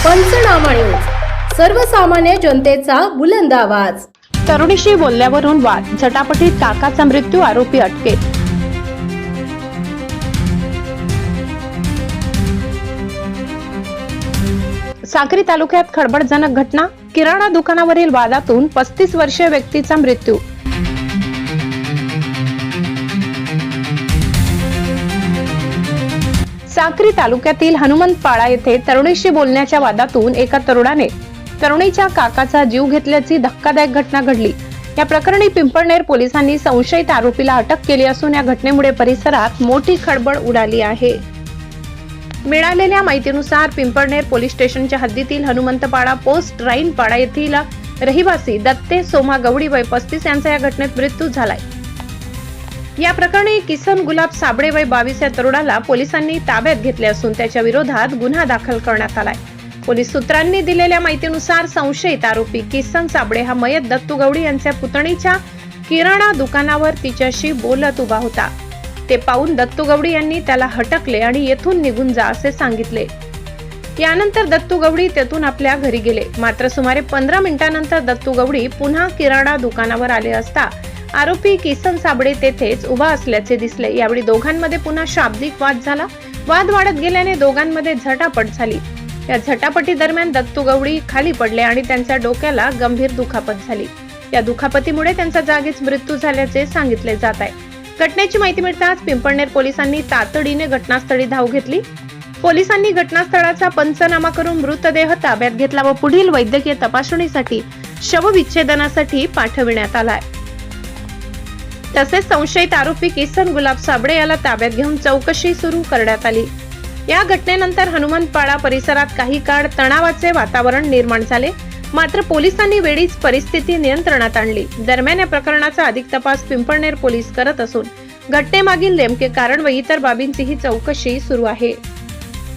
पंचनामा न्यूज, सर्वसामान्य जनतेचा बुलंद आवाज. तरुणीशी बोलल्यावरून वाद, झटापटीत काकाचा मृत्यू, आरोपी अटकेत. साक्री तालुक्यात खळबळजनक घटना, किराणा दुकानावरील वादातून 35 वर्षीय व्यक्तीचा मृत्यू. साक्री तालुक्यातील हनुमंतपाडा येथे तरुणीशी बोलण्याच्या वादातून एका तरुणाने तरुणीच्या काकाचा जीव घेतल्याची धक्कादायक घटना घडली. या प्रकरणी पिंपळनेर पोलिसांनी संशयित आरोपीला अटक केली असून या घटनेमुळे परिसरात मोठी खळबळ उडाली आहे. मिळालेल्या माहितीनुसार पिंपळनेर पोलीस स्टेशनच्या हद्दीतील हनुमंतपाडा पोस्ट राईनपाडा येथील रहिवासी दत्ते सोमा गवडी वय 35 यांचा या घटनेत मृत्यू झालाय. या प्रकरणी किसन गुलाब साबळे वय 22 या तरुणाला पोलिसांनी ताब्यात घेतले असून त्याच्या विरोधात गुन्हा दाखल करण्यात आलाय. पोलीस सूत्रांनी दिलेल्या माहितीनुसार संशयित आरोपी किसन साबळे हा मयत दत्तू गवडी यांच्या पुतणीच्या किराणा दुकानावर तिच्याशी बोलत उभा होता. ते पाहून दत्तू गवडी यांनी त्याला हटकले आणि येथून निघून जा असे सांगितले. यानंतर दत्तू गवडी तेथून आपल्या घरी गेले. मात्र सुमारे 15 मिनिटांनंतर दत्तू गवडी पुन्हा किराणा दुकानावर आले असता आरोपी किसन साबळे तेथेच उभा असल्याचे दिसले. यावेळी दोघांमध्ये पुन्हा शाब्दिक वाद झाला. वाद वाढत गेल्याने दोघांमध्ये झटापट झाली. या झटापटी दरम्यान दत्तू गवडी खाली पडले आणि त्यांच्या डोक्याला गंभीर दुखापत झाली. या दुखापतीमुळे त्यांचा जागीच मृत्यू झाल्याचे सांगितले जात आहे. घटनेची माहिती मिळताच पिंपळनेर पोलिसांनी तातडीने घटनास्थळी धाव घेतली. पोलिसांनी घटनास्थळाचा पंचनामा करून मृतदेह ताब्यात घेतला व पुढील वैद्यकीय तपासणीसाठी शवविच्छेदनासाठी पाठविण्यात आलाय. तसेच संशयित आरोपी किसन गुलाब साबळे याला ताब्यात घेऊन चौकशी सुरू करण्यात आली. या घटनेनंतर हनुमंतपाडा परिसरात काही काळ तणावाचे वातावरण निर्माण झाले. मात्र पोलिसांनी वेळीच परिस्थिती नियंत्रणात आणली. दरम्यान या प्रकरणाचा अधिक तपास पिंपळनेर पोलीस करत असून घटनेमागील नेमके कारण व इतर बाबींचीही चौकशी सुरू आहे.